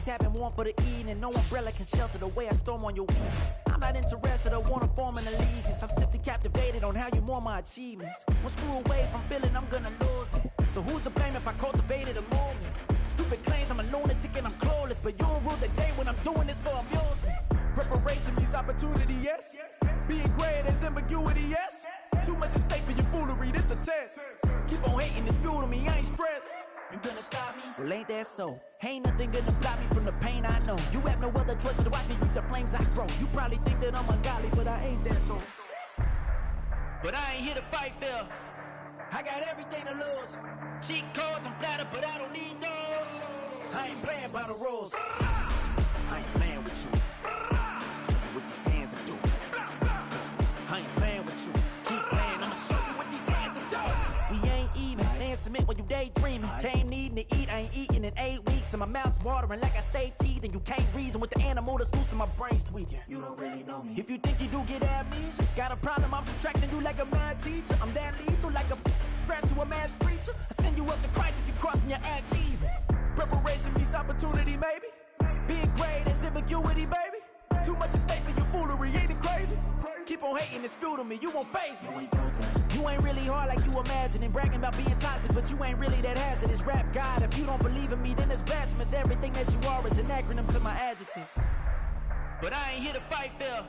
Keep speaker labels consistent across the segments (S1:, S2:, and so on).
S1: sheets have been worn for the evening. No umbrella can shelter the way I storm on your weekends. I'm not interested or want to form an allegiance. I'm simply captivated on how you more my achievements. One screw away from feeling I'm gonna lose it. So who's to blame if I cultivated a movement? Stupid claims I'm a lunatic and I'm clueless, but you'll rule the day when I'm doing this for amusement. Preparation means opportunity, yes. Being great, there's ambiguity, yes. Too much at stake for your foolery, this a test. Keep on hating, it's fuel to me, I ain't stressed. You gonna stop me? Well, ain't that so? Ain't nothing gonna block me from the pain I know. You have no other choice but to watch me reap the flames I grow. You probably think that I'm ungodly, but I ain't that though. But I ain't here to fight fair. I got everything to lose. Cheat codes, I'm flattered, but I don't need those. I ain't playing by the rules. I ain't playing with you. Show you what these hands are doing. I ain't playing with you. Keep playing, I'ma show you what these hands are doing. We ain't even. They ain't submit when you daydreaming. Came needing to eat, I ain't eating in 8 weeks. And my mouth's watering like I stay teething. You can't reason with the animal that's loose and my brain's tweaking. You don't really know me. If you think you do get amnesia, got a problem, I'm subtracting you like a mad teacher. I'm that lethal like a threat to a mass preacher. I send you up to Christ if you crossing your act evil. Preparation meets opportunity, maybe. Being great is ambiguity, baby. Too much at stake for your foolery, ain't it crazy? Keep on hating, it's fuel to me, you won't faze me. You ain't really hard like you imagining. Bragging about being toxic, but you ain't really that hazardous. Rap God, if you don't believe in me, then it's blasphemous. Everything that you are is an acronym to my adjectives. But I ain't here to fight fair.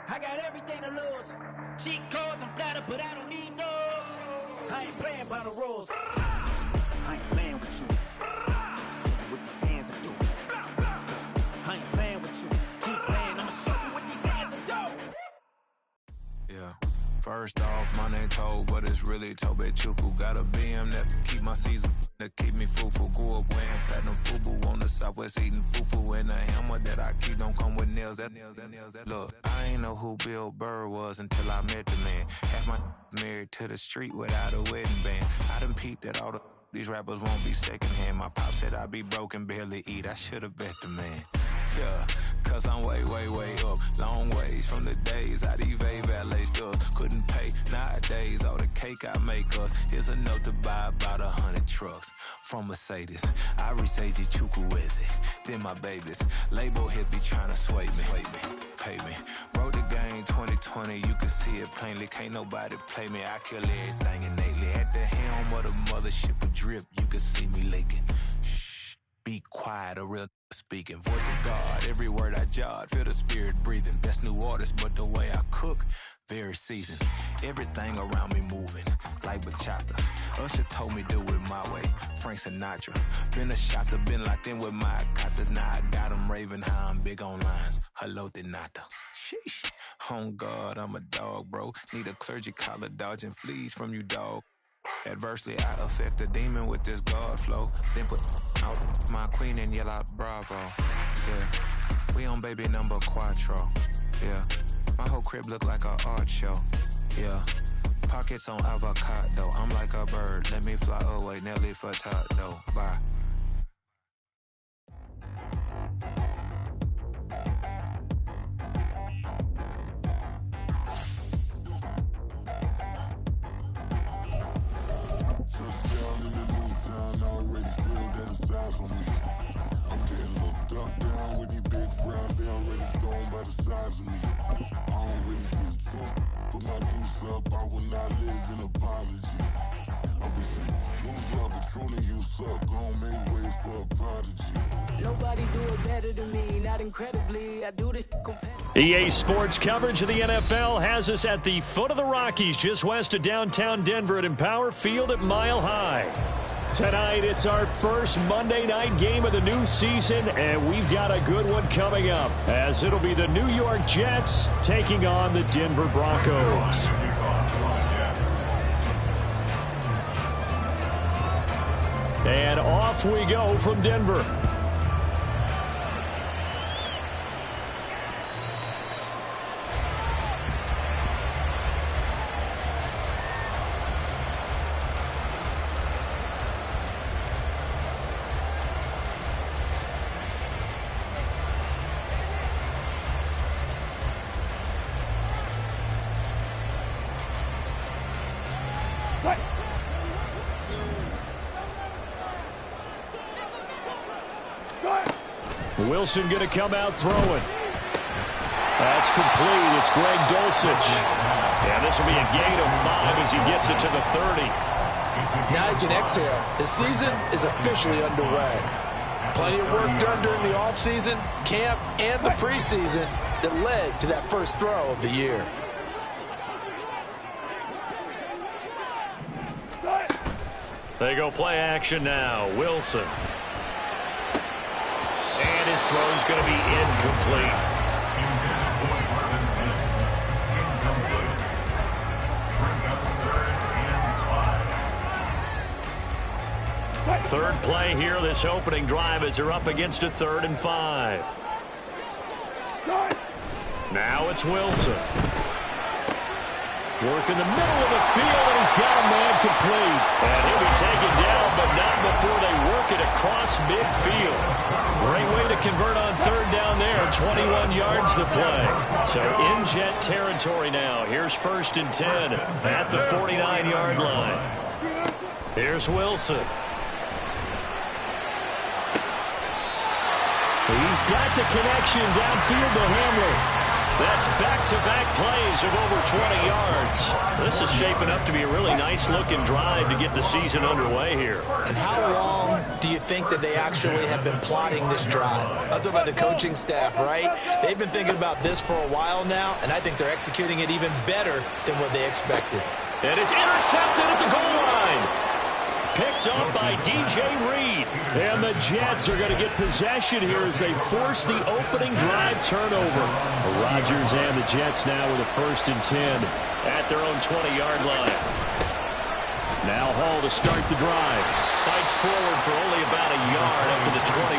S1: I got everything to lose. Cheat codes, I'm flattered, but I don't need those. I ain't playing by the rules. I ain't playing with you. Show you what these hands are doing. I ain't playing with you. Keep playing, I'ma show you what these hands are doing.
S2: Yeah. First off, my name Toad, but it's really Tobe Chuku. Got a BM that keep my season, that keep me fruitful. Grew up wearing platinum FUBU on the Southwest eating fufu. And the hammer that I keep don't come with nails. Look, I ain't know who Bill Burr was until I met the man. Half my married to the street without a wedding band. I done peeped at all these rappers won't be secondhand. My pop said I'd be broke and barely eat. I should've bet the man. Yeah, cause I'm way up. Long ways from the days I eBay valet stores. Couldn't pay nowadays. All the cake I make us is enough to buy about 100 trucks from Mercedes. I Seiji Chukwueze, then my babies. Label hit be trying to sway me. Pay me. Wrote the game 2020, you can see it plainly. Can't nobody play me. I kill everything innately. At the helm of the mothership of drip, you can see me leaking. Shh, be quiet, a real speaking. Voice of God, every word I jot. Feel the spirit breathing. Best new artist, but the way I cook, very seasoned. Everything around me moving, like bachata. Usher told me do it my way. Frank Sinatra. Been a shotter, been locked in with my katas. Now I got them raving how I'm big on lines. Hello, Denata. Sheesh. On God, I'm a dog, bro. Need a clergy collar, dodging fleas from you, dog. Adversely, I affect a demon with this God flow. Then put out my queen and yell out bravo. Yeah, we on baby number quattro. Yeah, my whole crib look like a art show. Yeah, pockets on avocado. I'm like a bird, let me fly away. Nelly Furtado, bye.
S3: Touchdown in the new town, already feel that it's eyes on me. I'm getting looked up, down with these big frowns, they already thrown by the size of me. I don't really get truth, put my deuce up, I will not live in apology. Obviously, lose love, but truly you suck, gon' make way for a prodigy.
S4: Nobody do it better than me, not incredibly, I do this competitively.
S5: EA Sports coverage of the NFL has us at the foot of the Rockies, just west of downtown Denver at Empower Field at Mile High. Tonight, it's our first Monday night game of the new season, and we've got a good one coming up, as it'll be the New York Jets taking on the Denver Broncos. And off we go from Denver. Wilson going to come out throwing. That's complete. It's Greg Dulcich. And this will be a gain of 5 as he gets it to the 30.
S6: Now you can exhale. The season is officially underway. Plenty of work done during the offseason, camp, and the preseason that led to that first throw of the year.
S5: They go play action now. Wilson. And his throw's going to be incomplete. Third play here, this opening drive, as they're up against a 3rd and 5. Now it's Wilson. Working the middle of the field, and he's got a man complete. And he'll be taken down, but not before they work it across midfield. Great way to convert on 3rd down there. 21 yards to play. So in Jet territory now. Here's 1st and 10 at the 49-yard line. Here's Wilson. He's got the connection downfield to Hamler. That's back-to-back plays of over 20 yards. This is shaping up to be a really nice-looking drive to get the season underway here.
S6: And how long do you think that they actually have been plotting this drive? I'm talking about the coaching staff, right? They've been thinking about this for a while now, and I think they're executing it even better than what they expected.
S5: And it's intercepted at the goal line. Picked up by DJ Reed. And the Jets are going to get possession here as they force the opening drive turnover. The Rodgers and the Jets now with a 1st and 10 at their own 20-yard line. Now Hall to start the drive. Fights forward for only about a yard up to the 21.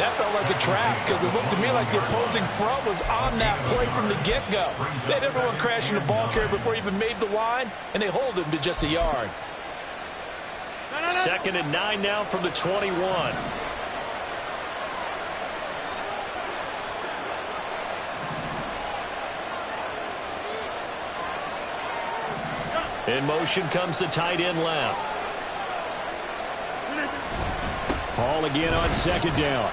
S6: That felt like a trap because it looked to me like the opposing front was on that play from the get-go. They had everyone crashing the ball carrier before he even made the line, and they hold him to just a yard.
S5: 2nd and 9 now from the 21. In motion comes the tight end left. Hall again on 2nd down.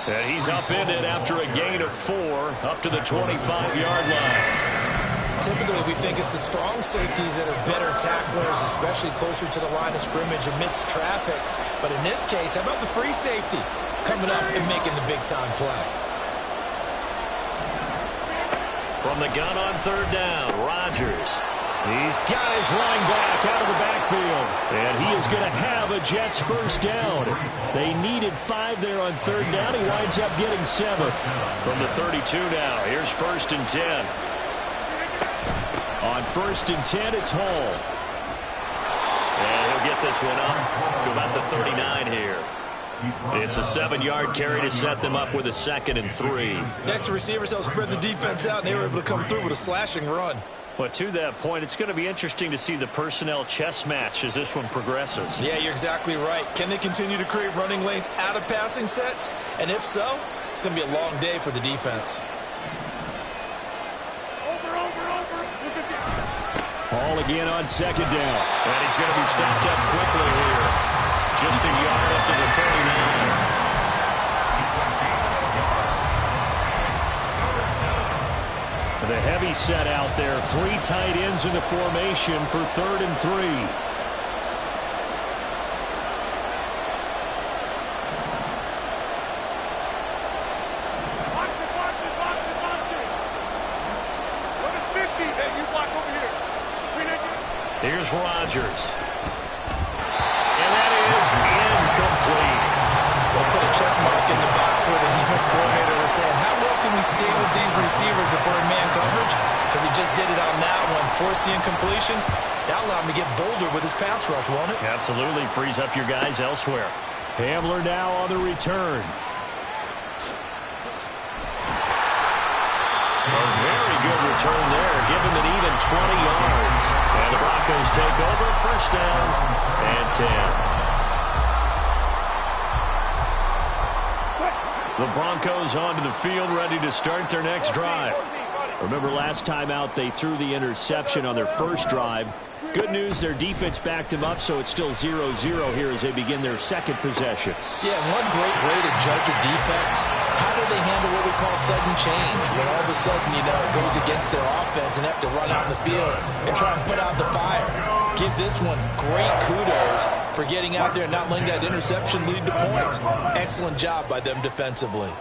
S5: And he's upended after a gain of 4 up to the 25-yard line.
S6: Typically, we think it's the strong safeties that are better tacklers, especially closer to the line of scrimmage amidst traffic. But in this case, how about the free safety coming up and making the big-time play?
S5: From the gun on 3rd down, Rodgers. He's got his line back out of the backfield. And he is going to have a Jets 1st down. They needed 5 there on 3rd down. He winds up getting 7. From the 32 now, here's 1st and 10. On 1st and 10, it's Hall. And he'll get this one up to about the 39 here. It's a 7-yard carry to set them up with a 2nd and 3.
S6: Next, the receivers helped spread the defense out, and they were able to come through with a slashing run.
S5: But to that point, it's going to be interesting to see the personnel chess match as this one progresses.
S6: Yeah, you're exactly right. Can they continue to create running lanes out of passing sets? And if so, it's going to be a long day for the defense.
S5: Hall again on 2nd down. And he's going to be stopped up quickly here. Just a yard up to the 39. The heavy set out there. 3 tight ends in the formation for 3rd and 3. Here's Rodgers. And that is incomplete.
S6: They'll put a check mark in the box where the defense coordinator was saying, how well can we stay with these receivers if we're in man coverage? Because he just did it on that one, forced the incompletion. That'll allow him to get bolder with his pass rush, won't it?
S5: Absolutely. Frees up your guys elsewhere. Hamler now on the return. A very good return there. Give him an even 20 yards. And the Broncos take over. 1st down and 10. The Broncos onto the field, ready to start their next drive. Remember last time out they threw the interception on their first drive. Good news, their defense backed him up, so it's still 0-0 here as they begin their second possession.
S6: Yeah, one great way to judge a defense. How do they handle what we call sudden change? When all of a sudden, it goes against their offense and have to run out in the field and try and put out the fire. Give this one great kudos for getting out there and not letting that interception lead to points. Excellent job by them defensively.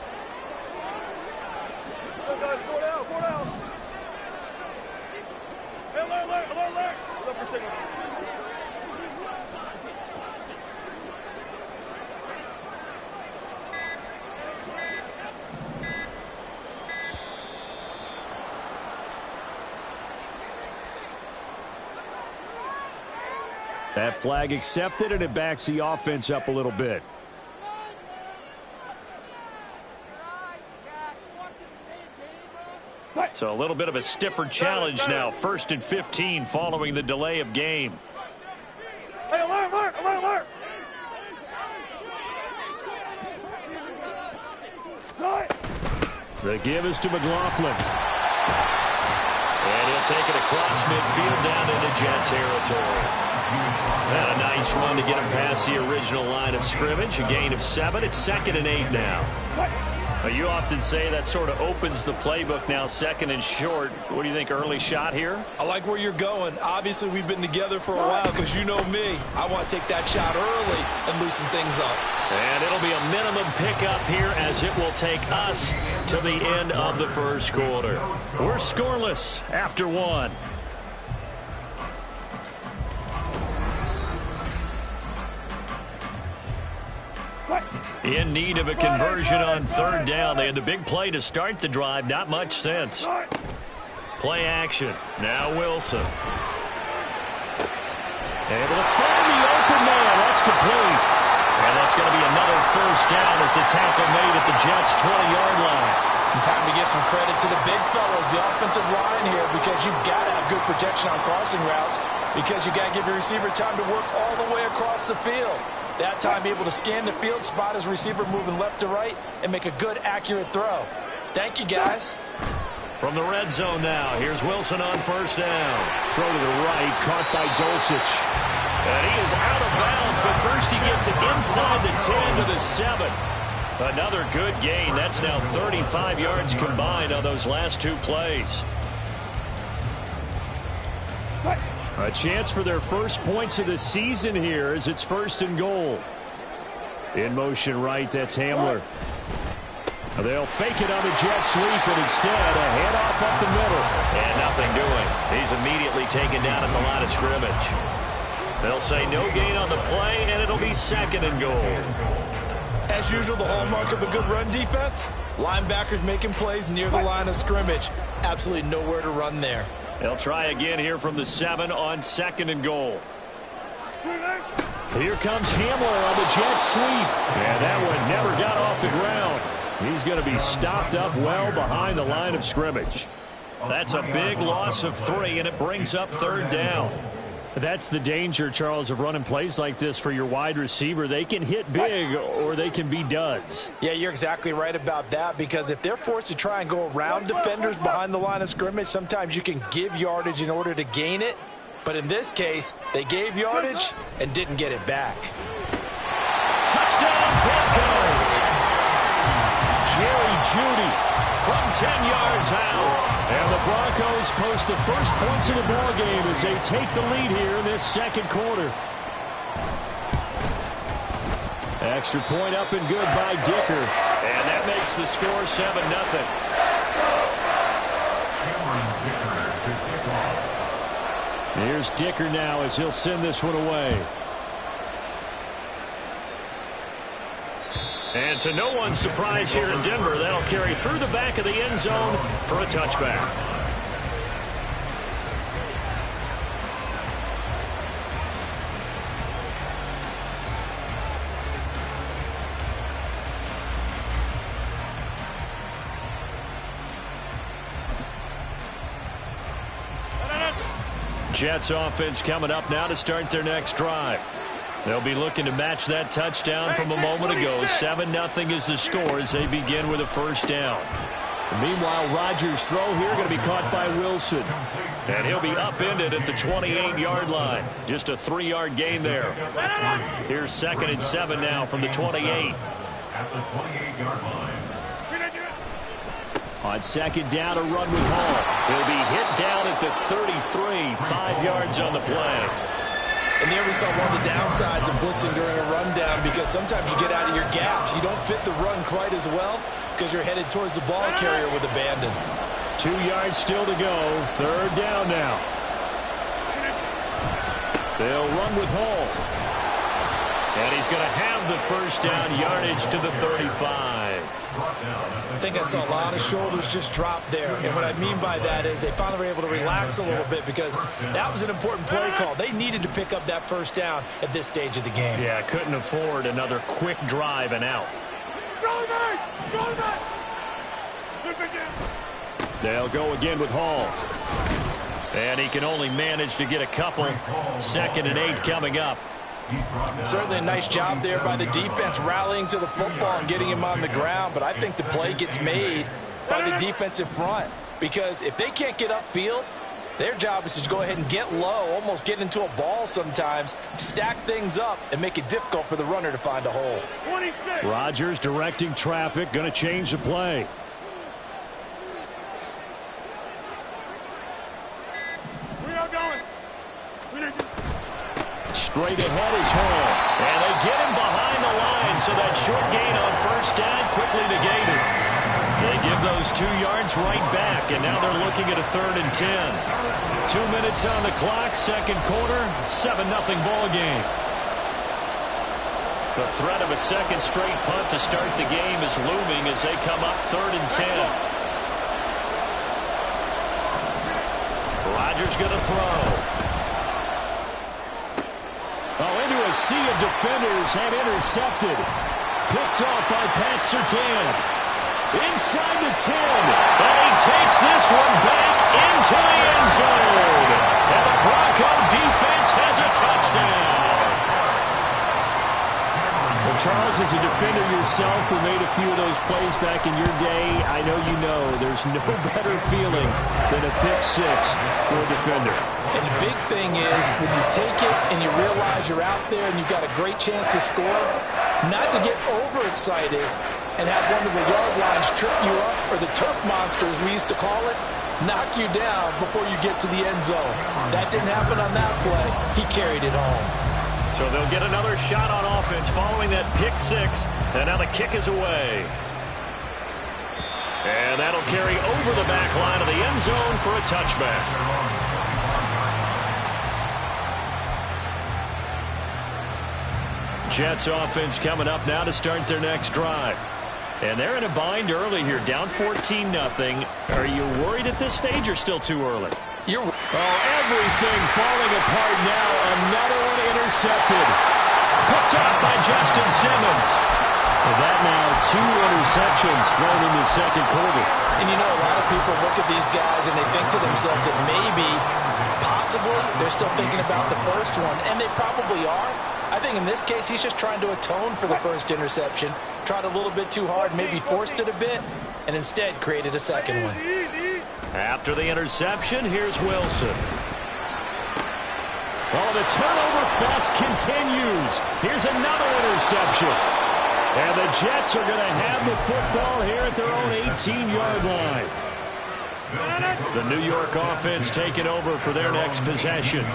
S5: That flag accepted, and it backs the offense up a little bit. So a little bit of a stiffer challenge now. 1st and 15 following the delay of game.
S7: Hey, alert!
S5: The give is to McLaughlin. And he'll take it across midfield down into Jet territory. And a nice run to get him past the original line of scrimmage. A gain of 7. It's 2nd and 8 now. You often say that sort of opens the playbook now, 2nd and short. What do you think, early shot here?
S6: I like where you're going. Obviously, we've been together for a while because you know me. I want to take that shot early and loosen things up.
S5: And it'll be a minimum pickup here as it will take us to the end of the first quarter. We're scoreless after 1. In need of a conversion on 3rd down. They had the big play to start the drive. Not much sense. Play action. Now Wilson. Able to find the open man. That's complete. And that's going to be another 1st down as the tackle made at the Jets' 20-yard line.
S6: And time to give some credit to the big fellas, the offensive line here, because you've got to have good protection on crossing routes because you got to give your receiver time to work all the way across the field. That time, able to scan the field, spot his receiver moving left to right, and make a good, accurate throw. Thank you, guys.
S5: From the red zone now, here's Wilson on 1st down. Throw to the right, caught by Dulcich. And he is out of bounds, but first he gets it inside the 10 to the 7. Another good gain. That's now 35 yards combined on those last 2 plays. A chance for their first points of the season here as it's 1st and goal. In motion right, that's Hamler. They'll fake it on the jet sweep, and instead a handoff up the middle. And nothing doing. He's immediately taken down at the line of scrimmage. They'll say no gain on the play, and it'll be 2nd and goal.
S6: As usual, the hallmark of a good run defense, linebackers making plays near the line of scrimmage. Absolutely nowhere to run there.
S5: They'll try again here from the 7 on 2nd and goal. Here comes Hamler on the jet sweep. And that one never got off the ground. He's going to be stopped up well behind the line of scrimmage. That's a big loss of 3, and it brings up 3rd down. That's the danger, Charles, of running plays like this for your wide receiver. They can hit big or they can be duds.
S6: Yeah, you're exactly right about that, because if they're forced to try and go around defenders behind the line of scrimmage, sometimes you can give yardage in order to gain it. But in this case, they gave yardage and didn't get it back.
S5: Touchdown, Broncos! Jerry Jeudy from 10 yards out. And the Broncos post the first points of the ball game as they take the lead here in this 2nd quarter. Extra point up and good by Dicker. And that makes the score 7-0. Here's Dicker now as he'll send this one away. And to no one's surprise here in Denver, that'll carry through the back of the end zone for a touchback. Jets offense coming up now to start their next drive. They'll be looking to match that touchdown from a moment ago. 7-0 is the score as they begin with a 1st down. Meanwhile, Rodgers' throw here going to be caught by Wilson. And he'll be upended at the 28-yard line. Just a 3-yard gain there. Here's 2nd and 7 now from the 28.
S7: At the 28-yard line.
S5: On 2nd down, a run with Hall. He'll be hit down at the 33, 5 yards on the play.
S6: And there we saw one of the downsides of blitzing during a rundown, because sometimes you get out of your gaps. You don't fit the run quite as well because you're headed towards the ball carrier with abandon.
S5: 2 yards still to go. 3rd down now. They'll run with Hall. And he's going to have the first down yardage to the 35.
S6: I think I saw a lot of shoulders just drop there. And what I mean by that is they finally were able to relax a little bit, because that was an important play call. They needed to pick up that first down at this stage of the game.
S5: Yeah, couldn't afford another quick drive and out. They'll go again with Hall. And he can only manage to get a couple. 2nd and 8 coming up.
S6: Certainly a nice job there by the defense, rallying to the football and getting him on the ground. But I think the play gets made by the defensive front, because if they can't get upfield, their job is to go ahead and get low, almost get into a ball sometimes, stack things up, and make it difficult for the runner to find a hole.
S5: Rodgers directing traffic, going to change the play. Straight ahead is Hall. And they get him behind the line, so that short gain on first down quickly negated. They give those 2 yards right back, and now they're looking at a 3rd and 10. 2 minutes on the clock, 2nd quarter, 7-0 ball game. The threat of a second straight punt to start the game is looming as they come up 3rd and 10. Rodgers going to throw. Into a sea of defenders and intercepted. Picked off by Pat Surtain. Inside the 10. And he takes this one back into the end zone. And the Bronco defense has a touchdown. Well, Charles, as a defender yourself who made a few of those plays back in your day, I know you know there's no better feeling than a pick six for a defender.
S6: And the big thing is, when you take it and you realize you're out there and you've got a great chance to score, not to get overexcited and have one of the yard lines trip you up, or the turf monster, as we used to call it, knock you down before you get to the end zone. That didn't happen on that play. He carried it home.
S5: So they'll get another shot on offense following that pick six, and now the kick is away. And that'll carry over the back line of the end zone for a touchback. Jets offense coming up now to start their next drive. And they're in a bind early here, down 14-0. Are you worried at this stage or still too early? Everything falling apart now. Another one intercepted. Picked up by Justin Simmons. And that now 2 interceptions thrown in the 2nd quarter.
S6: And you know, a lot of people look at these guys and they think to themselves that maybe, possibly, they're still thinking about the first one. And they probably are. I think in this case, he's just trying to atone for the first interception. Tried a little bit too hard, maybe forced it a bit, and instead created a second one.
S5: After the interception, here's Wilson. Oh, the turnover fest continues. Here's another interception. And the Jets are going to have the football here at their own 18-yard line. The New York offense taking over for their next possession.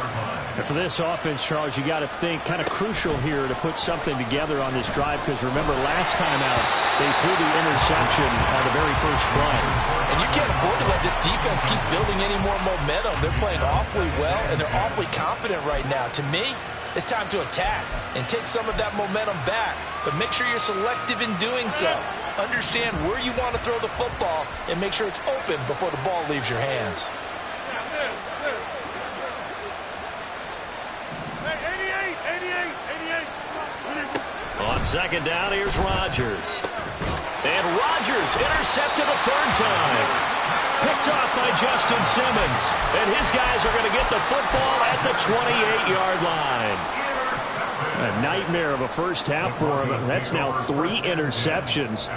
S5: And for this offense, Charles, you got to think kind of crucial here to put something together on this drive, because remember last time out they threw the interception on the very first play.
S6: And you can't afford to let this defense keep building any more momentum. They're playing awfully well, and they're awfully confident right now. To me, it's time to attack and take some of that momentum back, but make sure you're selective in doing so. Understand where you want to throw the football and make sure it's open before the ball leaves your hands.
S5: On 2nd down, here's Rodgers. And Rodgers intercepted a 3rd time. Picked off by Justin Simmons. And his guys are going to get the football at the 28-yard line. And nightmare of a first half for him. That's now 3 interceptions.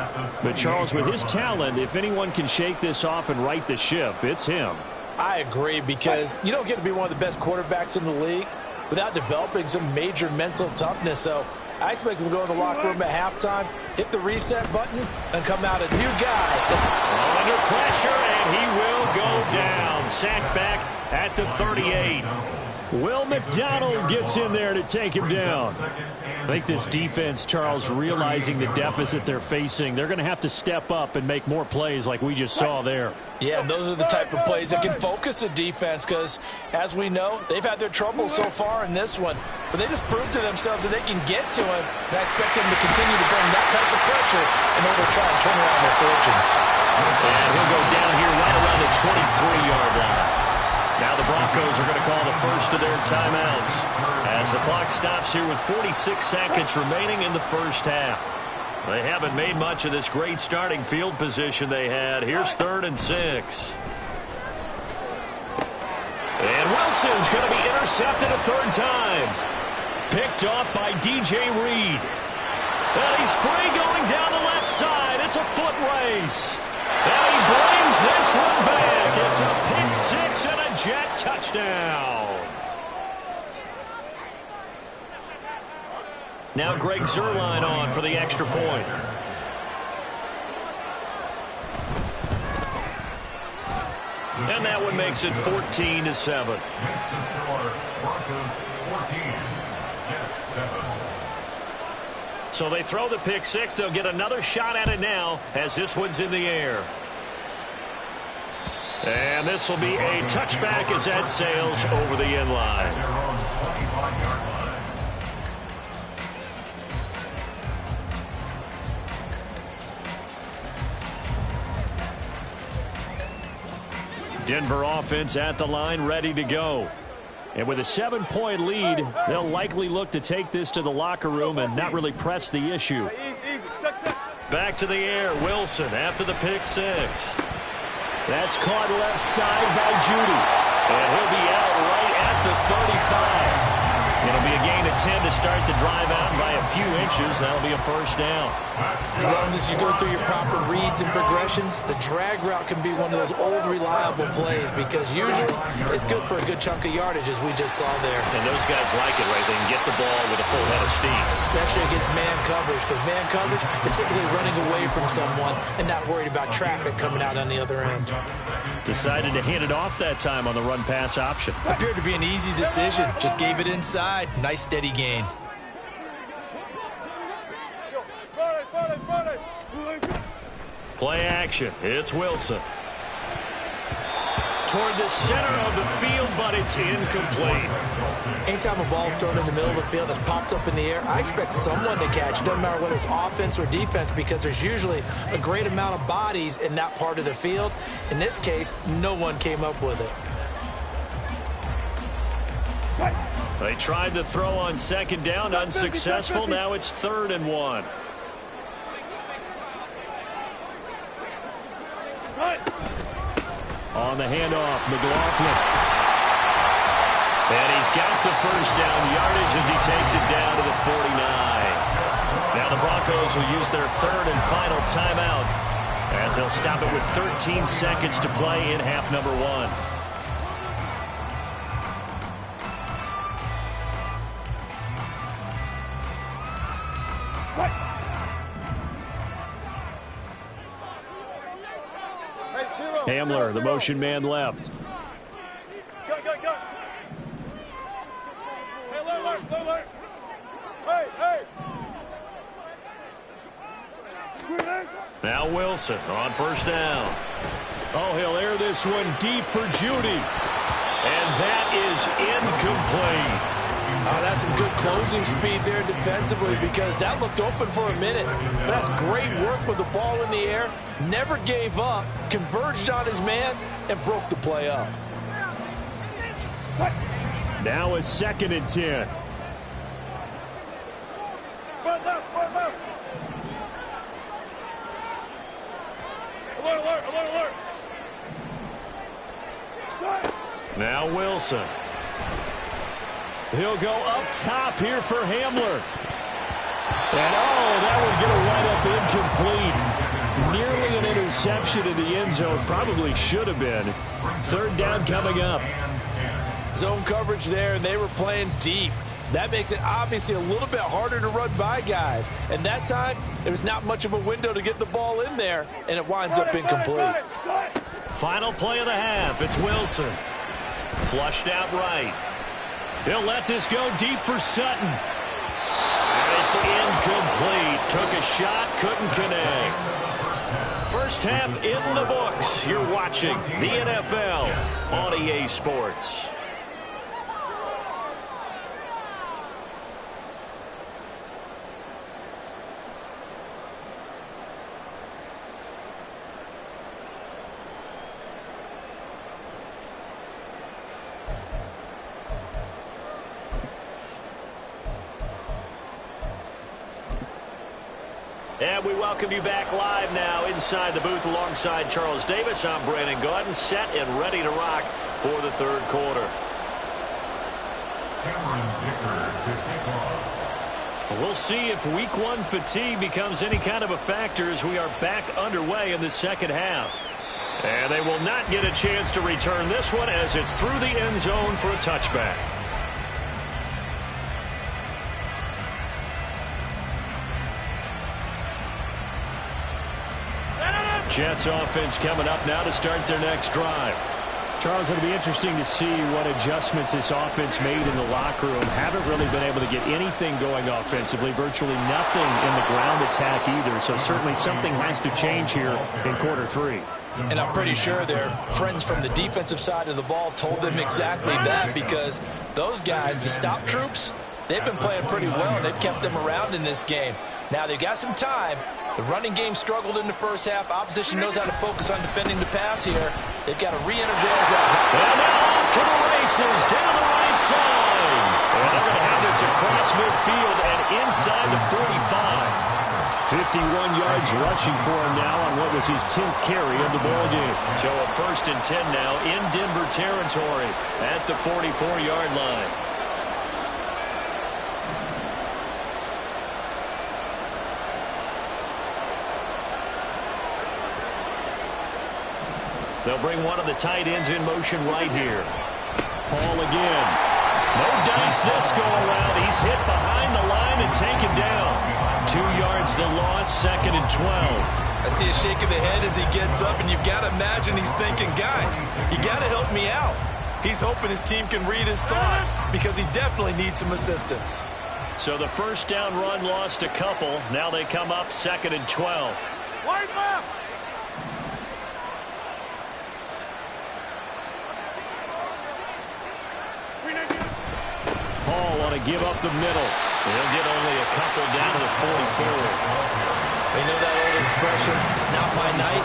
S5: But Charles, with his talent, if anyone can shake this off and right the ship, it's him.
S6: I agree, because you don't get to be one of the best quarterbacks in the league without developing some major mental toughness. So I expect him to go in the locker room at halftime, hit the reset button, and come out a new guy.
S5: Under pressure, and he will go down. Sacked back at the 38. Will McDonald gets in there to take him down. I think this defense, Charles, realizing the deficit they're facing, they're going to have to step up and make more plays like we just saw there.
S6: Yeah, and those are the type of plays that can focus a defense, because, as we know, they've had their trouble so far in this one. But they just proved to themselves that they can get to him, and I expect them to continue to bring that type of pressure in order to try and turn around their fortunes.
S5: And he'll go down here right around the 23-yard line. Now the Broncos are going to call the first of their timeouts as the clock stops here with 46 seconds remaining in the first half. They haven't made much of this great starting field position they had. Here's 3rd and 6. And Wilson's going to be intercepted a 3rd time. Picked off by DJ Reed. And he's free going down the left side. It's a foot race. And he brings this one back. It's a pick 6 and a jet touchdown. Now Greg Zuerlein on for the extra point. And that one makes it 14-7.
S7: Next to score, Broncos 14, Jets 7.
S5: So they throw the pick 6. They'll get another shot at it now as this one's in the air. And this will be a touchback as that sails over the end line.
S7: They're on 25-yard line.
S5: Denver offense at the line, ready to go. And with a 7-point lead, they'll likely look to take this to the locker room and not really press the issue. Back to the air, Wilson after the pick 6. That's caught left side by Judy. And he'll be out right at the 35. It'll be a gain of 10 to start the drive out by a few inches. That'll be a first down.
S6: As long as you go through your proper reads and progressions, the drag route can be one of those old reliable plays, because usually it's good for a good chunk of yardage, as we just saw there.
S5: And those guys like it, right? They can get the ball with a full head of steam.
S6: Especially against man coverage, because man coverage, they're typically running away from someone and not worried about traffic coming out on the other end.
S5: Decided to hand it off that time on the run-pass option.
S6: Appeared to be an easy decision. Just gave it inside. Nice steady gain.
S5: Play action. It's Wilson. Toward the center of the field, but it's incomplete.
S6: Anytime a ball's thrown in the middle of the field that's popped up in the air, I expect someone to catch. Doesn't matter whether it's offense or defense, because there's usually a great amount of bodies in that part of the field. In this case, no one came up with it.
S5: They tried to throw on 2nd down, unsuccessful. Now it's 3rd and 1. On the handoff, McLaughlin. And he's got the first down yardage as he takes it down to the 49. Now the Broncos will use their 3rd and final timeout as they'll stop it with 13 seconds to play in half number 1. Hamler, the motion man left.
S8: Go. Hey.
S5: Now Wilson on 1st down. Oh, he'll air this one deep for Judy. And that is incomplete.
S6: That's some good closing speed there defensively, because that looked open for a minute. But that's great work with the ball in the air. Never gave up, converged on his man, and broke the play up.
S5: Now a 2nd and 10.
S8: Alert.
S5: Now Wilson. He'll go up top here for Hamler. And, that would get a right up incomplete. Nearly an interception in the end zone. Probably should have been. Third down coming up.
S6: Zone coverage there, and they were playing deep. That makes it obviously a little bit harder to run by guys. And that time, there was not much of a window to get the ball in there, and it winds up incomplete.
S5: Final play of the half. It's Wilson. Flushed out right. He'll let this go deep for Sutton. And it's incomplete. Took a shot, couldn't connect. First half in the books. You're watching the NFL on EA Sports. And we welcome you back live now inside the booth alongside Charles Davis. I'm Brandon Gaudin, set and ready to rock for the third quarter. We'll see if week one fatigue becomes any kind of a factor as we are back underway in the second half. And they will not get a chance to return this one as it's through the end zone for a touchback. Jets offense coming up now to start their next drive. Charles, it'll be interesting to see what adjustments this offense made in the locker room. Haven't really been able to get anything going offensively, virtually nothing in the ground attack either. So certainly something has to change here in quarter three.
S6: And I'm pretty sure their friends from the defensive side of the ball told them exactly that, because those guys, the stop troops, they've been playing pretty well, and they've kept them around in this game. Now, they've got some time. The running game struggled in the first half. Opposition knows how to focus on defending the pass here. They've got to re-energize that.
S5: And now off to the races, down the right side. And they're going to have this across midfield and inside the 45. 51 yards rushing for him now on what was his 10th carry of the ball game. So a 1st and 10 now in Denver territory at the 44-yard line. They'll bring one of the tight ends in motion right here. Paul again. No dice this go around. He's hit behind the line and taken down. 2 yards the loss, 2nd and 12.
S6: I see a shake of the head as he gets up, and you've got to imagine he's thinking, guys, you got to help me out. He's hoping his team can read his thoughts because he definitely needs some assistance.
S5: So the first down run lost a couple. Now they come up 2nd and 12.
S8: Wide left.
S5: Paul want to give up the middle. He'll get only a couple down to the 44.
S6: You know that old expression, it's not my night?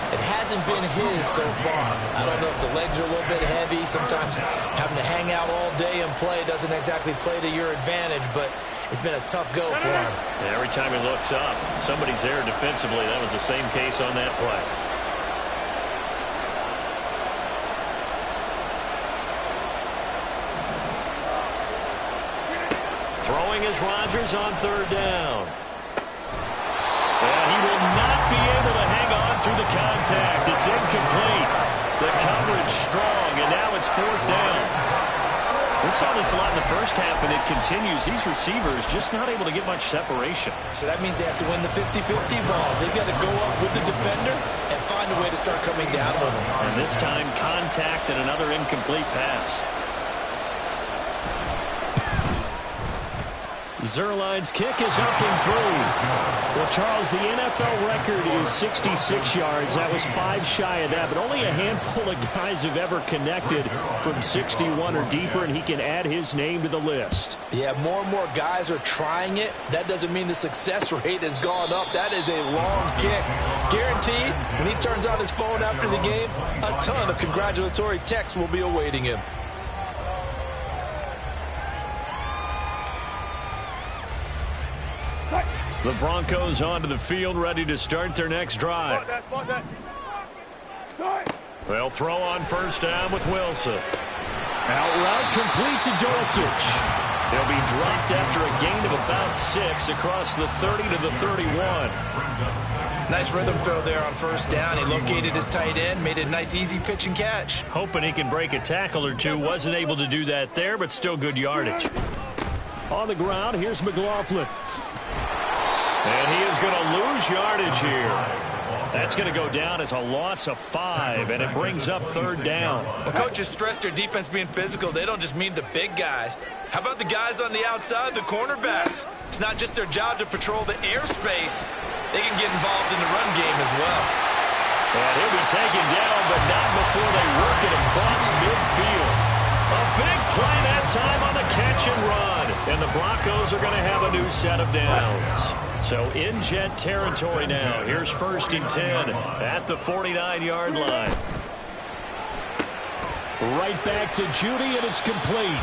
S6: It hasn't been his so far. I don't know if the legs are a little bit heavy. Sometimes having to hang out all day and play doesn't exactly play to your advantage, but it's been a tough go for him.
S5: And every time he looks up, somebody's there defensively. That was the same case on that play. Throwing is Rodgers on 3rd down. And he will not be able to hang on through the contact. It's incomplete. The coverage strong, and now it's 4th down. We saw this a lot in the first half, and it continues. These receivers just not able to get much separation.
S6: So that means they have to win the 50-50 balls. They've got to go up with the defender and find a way to start coming down with them.
S5: And this time, contact and another incomplete pass. Zerline's kick is up and through. Well, Charles, the NFL record is 66 yards. That was 5 shy of that, but only a handful of guys have ever connected from 61 or deeper, and he can add his name to the list.
S6: Yeah, more and more guys are trying it. That doesn't mean the success rate has gone up. That is a long kick. Guaranteed, when he turns on his phone after the game, a ton of congratulatory texts will be awaiting him.
S5: The Broncos onto the field, ready to start their next drive.
S8: Start.
S5: They'll throw on 1st down with Wilson. Out route complete to Dulcich. He'll be dropped after a gain of about 6 across the 30 to the 31.
S6: Nice rhythm throw there on first down. He located his tight end, made a nice easy pitch and catch.
S5: Hoping he can break a tackle or two. Wasn't able to do that there, but still good yardage. On the ground, here's McLaughlin. And he is going to lose yardage here. That's going to go down as a loss of 5, and it brings up third down.
S6: When coaches stress their defense being physical, they don't just mean the big guys. How about the guys on the outside, the cornerbacks? It's not just their job to patrol the airspace. They can get involved in the run game as well.
S5: And he'll be taken down, but not before they work it across midfield. A big play that time on the catch and run. And the Broncos are going to have a new set of downs. So in Jet territory now. Here's 1st and 10 at the 49-yard line. Right back to Judy, and it's complete.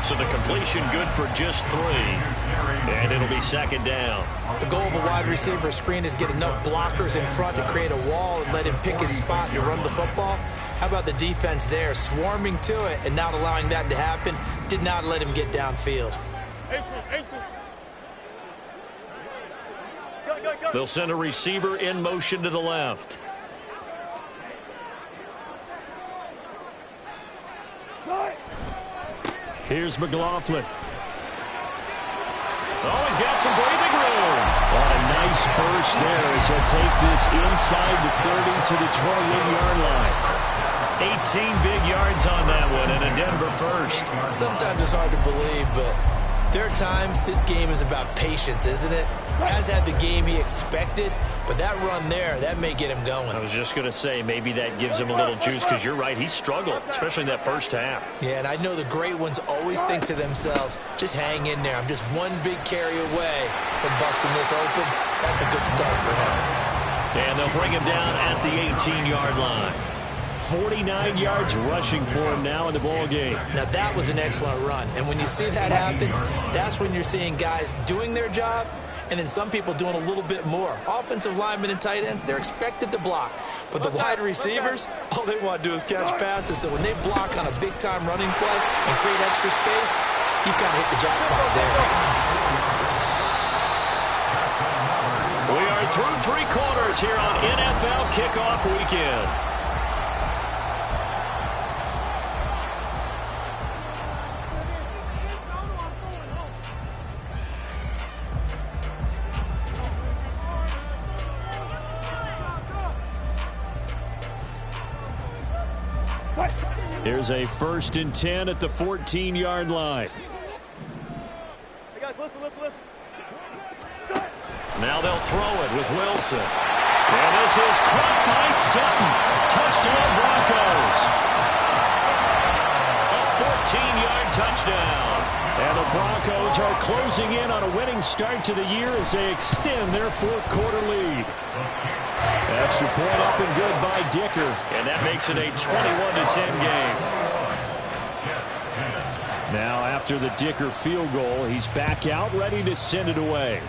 S5: So the completion good for just 3. And it'll be 2nd down.
S6: The goal of a wide receiver screen is get enough blockers in front to create a wall and let him pick his spot to run the football. How about the defense there, swarming to it and not allowing that to happen? Did not let him get downfield.
S5: They'll send a receiver in motion to the left. Here's McLaughlin. Oh, he's got some breathing room. Oh, a nice burst there as he'll take this inside the 30 to the 28-yard line. 18 big yards on that one and a Denver first.
S6: Sometimes it's hard to believe, but there are times this game is about patience, isn't it? Has had the game he expected, but that run there, that may get him going.
S5: I was just going to say, maybe that gives him a little juice because you're right, he struggled, especially in that first half.
S6: Yeah, and I know the great ones always think to themselves, just hang in there. I'm just one big carry away from busting this open. That's a good start for him.
S5: And they'll bring him down at the 18-yard line. 49 yards rushing for him now in the ball game.
S6: Now that was an excellent run, and when you see that happen, that's when you're seeing guys doing their job, and then some people doing a little bit more. Offensive linemen and tight ends, they're expected to block. But the wide receivers, all they want to do is catch passes. So when they block on a big-time running play and create extra space, you've kind of hit the jackpot there.
S5: We are through 3 quarters here on NFL Kickoff Weekend. Here's a 1st and 10 at the 14-yard line.
S8: Hey guys, listen.
S5: Now they'll throw it with Wilson. And this is caught by Sutton. Touchdown Broncos. A 14-yard touchdown. And the Broncos are closing in on a winning start to the year as they extend their 4th quarter lead. Extra point up and good by Dicker. And that makes it a 21-10 game. Now after the Dicker field goal, he's back out ready to send it away.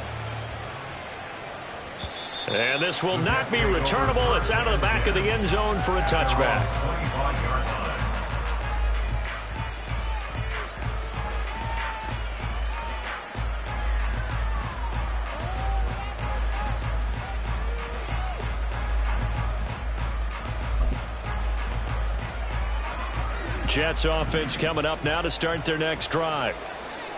S5: And this will not be returnable. It's out of the back of the end zone for a touchback. Jets offense coming up now to start their next drive.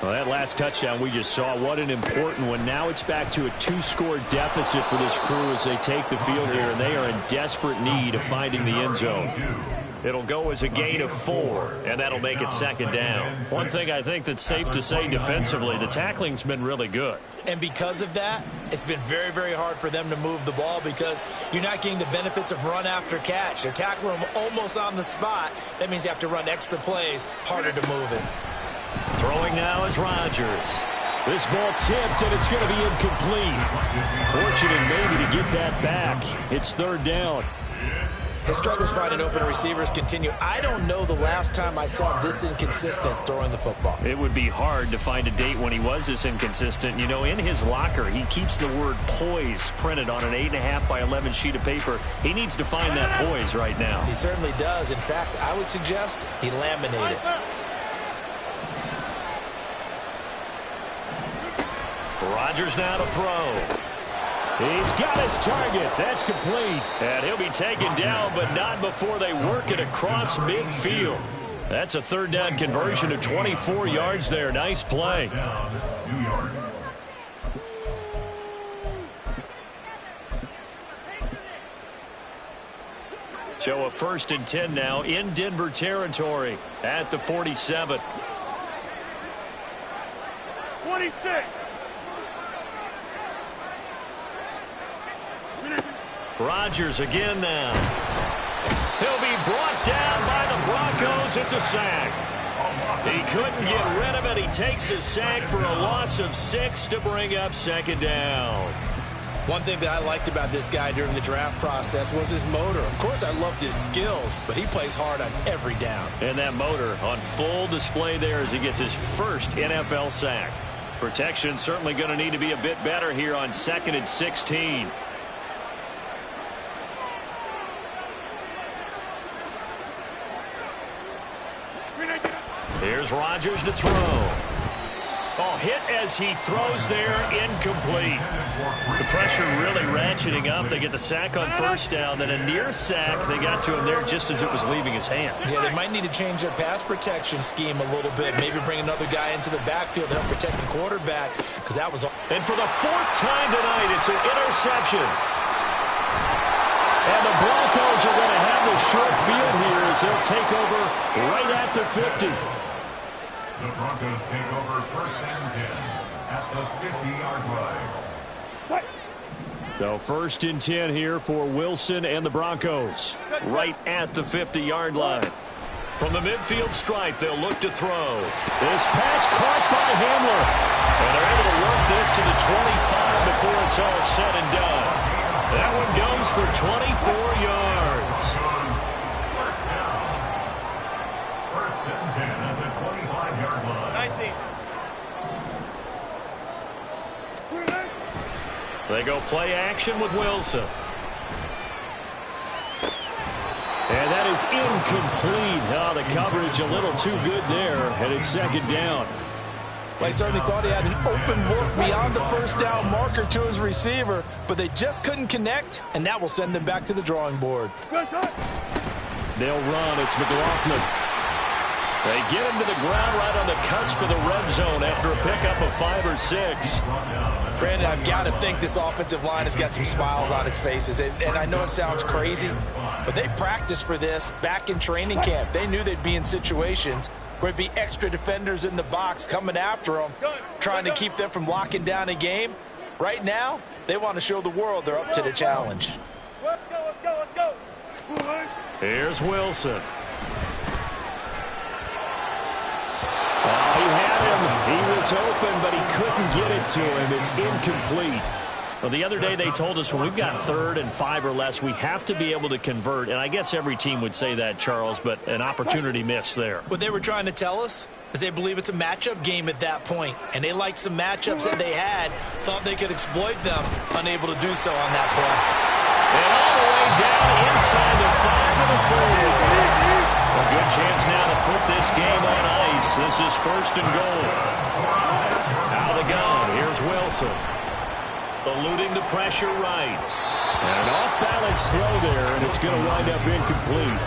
S5: Well, that last touchdown we just saw, what an important one. Now it's back to a 2-score deficit for this crew as they take the field here, and they are in desperate need of finding the end zone. It'll go as a gain of 4, and that'll make it 2nd down. One thing I think that's safe to say defensively, the tackling's been really good.
S6: And because of that, it's been very, very hard for them to move the ball because you're not getting the benefits of run after catch. They're tackling them almost on the spot. That means you have to run extra plays, harder to move it.
S5: Throwing now is Rodgers. This ball tipped, and it's going to be incomplete. Fortunate maybe to get that back. It's 3rd down.
S6: His struggles finding open receivers continue. I don't know the last time I saw him this inconsistent throwing the football.
S5: It would be hard to find a date when he was this inconsistent. You know, in his locker, he keeps the word poise printed on an 8.5 by 11 sheet of paper. He needs to find that poise right now.
S6: He certainly does. In fact, I would suggest he laminate it.
S5: Rodgers now to throw. He's got his target. That's complete. And he'll be taken down, but not before they work it across midfield. That's a third down conversion of 24 yards there. Nice play.
S7: New York.
S5: So a 1st and 10 now in Denver territory at the 47.
S8: 26.
S5: Rodgers again now. He'll be brought down by the Broncos. It's a sack. He couldn't get rid of it. He takes a sack for a loss of 6 to bring up 2nd down.
S6: One thing that I liked about this guy during the draft process was his motor. Of course, I loved his skills, but he plays hard on every down.
S5: And that motor on full display there as he gets his first NFL sack. Protection certainly going to need to be a bit better here on 2nd and 16. Here's Rodgers to throw. Oh, hit as he throws there, incomplete. The pressure really ratcheting up. They get the sack on 1st down, then a near sack. They got to him there just as it was leaving his hand.
S6: Yeah, they might need to change their pass protection scheme a little bit. Maybe bring another guy into the backfield to help protect the quarterback, because that was...
S5: And for the 4th time tonight, it's an interception. And the Broncos are going to have the short field here as they'll take over right at the 50.
S7: The Broncos take over 1st and 10 at the 50-yard line.
S5: So 1st and 10 here for Wilson and the Broncos. Right at the 50-yard line. From the midfield stripe, they'll look to throw. This pass caught by Hamler. And they're able to work this to the 25 before it's all said and done. That one goes for 24 yards.
S7: First down. 1st and 10 at the 25-yard line.
S8: 19.
S5: They go play action with Wilson. And that is incomplete. Oh, the coverage a little too good there, and it's 2nd down.
S6: Well, he certainly thought he had an open look beyond the 1st down marker to his receiver, but they just couldn't connect, and that will send them back to the drawing board.
S5: They'll run. It's McLaughlin. They get him to the ground right on the cusp of the red zone after a pickup of 5 or 6.
S6: Brandon, I've got to think this offensive line has got some smiles on its faces. And I know it sounds crazy, but they practiced for this back in training camp. They knew they'd be in situations where it'd be extra defenders in the box coming after them, trying to keep them from locking down a game. Right now, they want to show the world they're up to the challenge.
S8: Let's go.
S5: Here's Wilson. He had him. He was open, but he couldn't get it to him. It's incomplete. Well, the other day they told us when we've got 3rd and 5 or less, we have to be able to convert. And I guess every team would say that, Charles, but an opportunity missed there.
S6: What they were trying to tell us is they believe it's a matchup game at that point. And they liked some matchups that they had, thought they could exploit them, unable to do so on that play.
S5: And all the way down inside the 5 to the 4. A good chance now to put this game on ice. This is 1st and goal. Out of the gun. Here's Wilson. Eluding the pressure right. And an off-balance throw there, and it's going to wind up incomplete.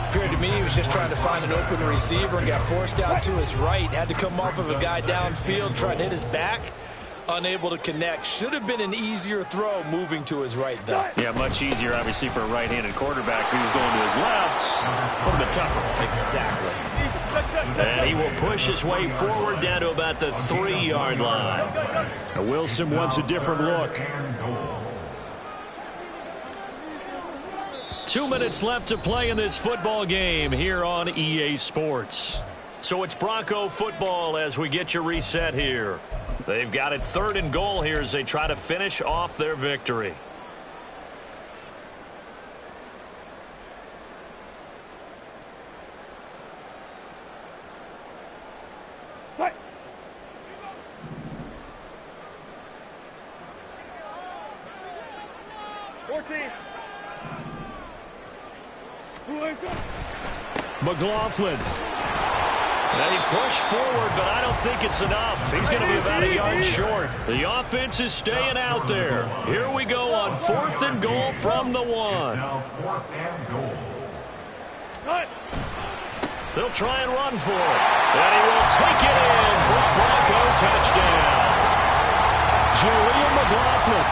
S6: Appeared to me he was just trying to find an open receiver and got forced out to his right. Had to come off of a guy downfield, trying to hit his back. Unable to connect. Should have been an easier throw moving to his right, though.
S5: Yeah, much easier, obviously, for a right-handed quarterback who's going to his left. A little bit tougher.
S6: Exactly.
S5: And he will push his way forward down to about the 3-yard line. Now Wilson wants a different look. 2 minutes left to play in this football game here on EA Sports. So it's Bronco football as we get your reset here. They've got it 3rd and goal here as they try to finish off their victory.
S8: Fight.
S5: McLaughlin. And he pushed forward, but I don't think it's enough. He's going to be about a yard short. The offense is staying out there. Here we go on 4th and goal from the 1.
S7: Now 4th and goal.
S5: They'll try and run for it. And he will take it in for a Bronco touchdown. Julian McLaughlin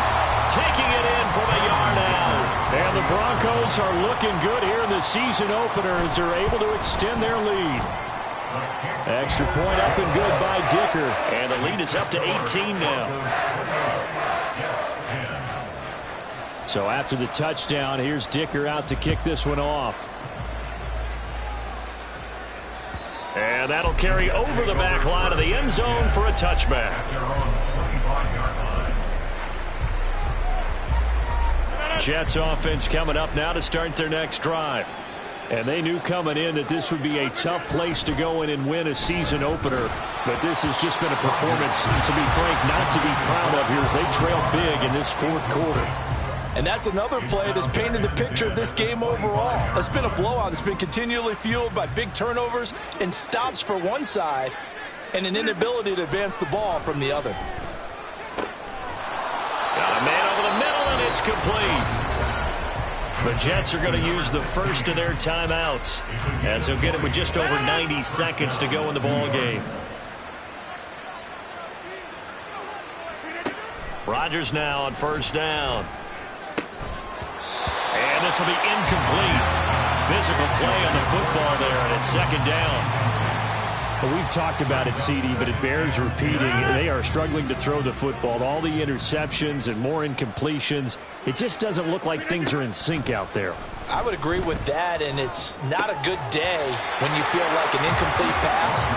S5: taking it in from a yard out. And the Broncos are looking good here in the season opener as they're able to extend their lead. Extra point up and good by Dicker. And the lead is up to 18 now. So after the touchdown, here's Dicker out to kick this one off. And that'll carry over the back line of the end zone for a touchback. Jets offense coming up now to start their next drive. And they knew coming in that this would be a tough place to go in and win a season opener. But this has just been a performance, to be frank, not to be proud of here as they trail big in this 4th quarter.
S6: And that's another play that's painted the picture of this game overall. It's been a blowout. It's been continually fueled by big turnovers and stops for one side and an inability to advance the ball from the other.
S5: Got a man over the middle, and it's complete. The Jets are going to use the first of their timeouts as they'll get it with just over 90 seconds to go in the ball game. Rodgers now on 1st down. And this will be incomplete. Physical play on the football there, and it's 2nd down. Well, we've talked about it, CD, but it bears repeating. They are struggling to throw the football. All the interceptions and more incompletions. It just doesn't look like things are in sync out there.
S6: I would agree with that, and it's not a good day when you feel like an incomplete pass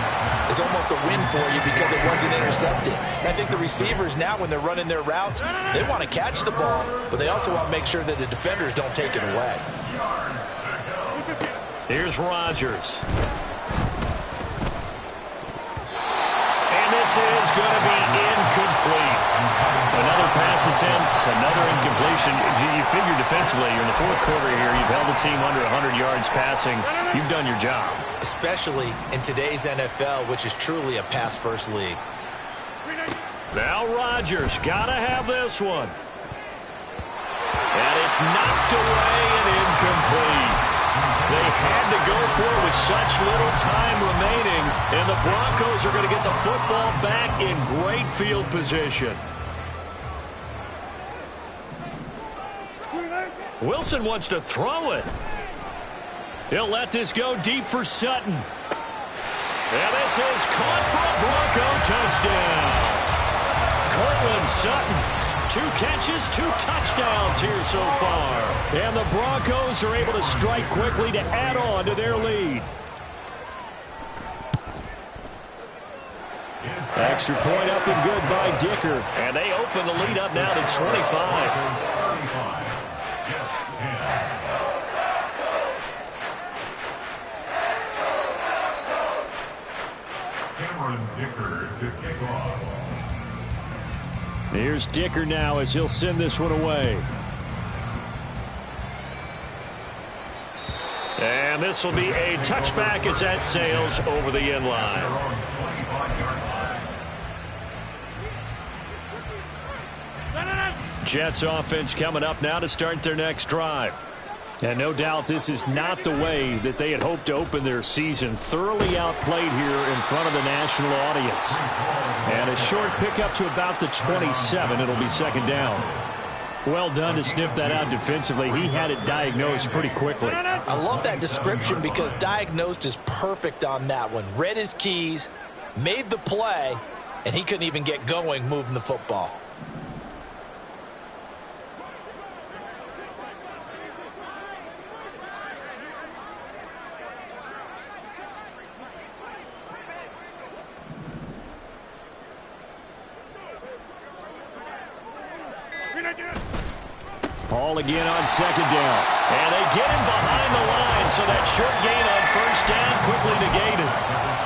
S6: is almost a win for you because it wasn't intercepted. And I think the receivers now, when they're running their routes, they want to catch the ball, but they also want to make sure that the defenders don't take it away.
S5: Here's Rodgers. And this is going to be incomplete. Another pass attempt, another incompletion. You figure defensively, you're in the 4th quarter here. You've held the team under 100 yards passing. You've done your job.
S6: Especially in today's NFL, which is truly a pass-first league.
S5: Now Rodgers got to have this one. And it's knocked away and incomplete. They had to go for it with such little time remaining, and the Broncos are going to get the football back in great field position. Wilson wants to throw it. He'll let this go deep for Sutton. And this is caught for a Bronco touchdown. Cortland Sutton. 2 catches, 2 touchdowns here so far. And the Broncos are able to strike quickly to add on to their lead. Extra point up and good by Dicker. And they open the lead up now to 25.
S7: Dicker to kick off.
S5: Here's Dicker now as he'll send this one away. And this will be a touchback as that sails over the end line. Jets offense coming up now to start their next drive. And no doubt this is not the way that they had hoped to open their season. Thoroughly outplayed here in front of the national audience. And a short pickup to about the 27. It'll be 2nd down. Well done to sniff that out defensively. He had it diagnosed pretty quickly.
S6: I love that description because diagnosed is perfect on that one. Read his keys, made the play, and he couldn't even get going moving the football.
S5: Hall again on 2nd down. And they get him behind the line, so that short gain on 1st down quickly negated.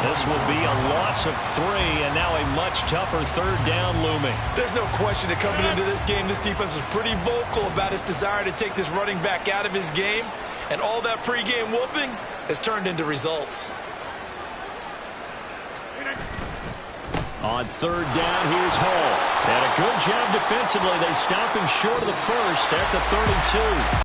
S5: This will be a loss of 3, and now a much tougher third down looming.
S6: There's no question that coming into this game, this defense was pretty vocal about its desire to take this running back out of his game, and all that pregame whooping has turned into results.
S5: On third down, here's Hall. And a good job defensively. They stop him short of the first at the 32.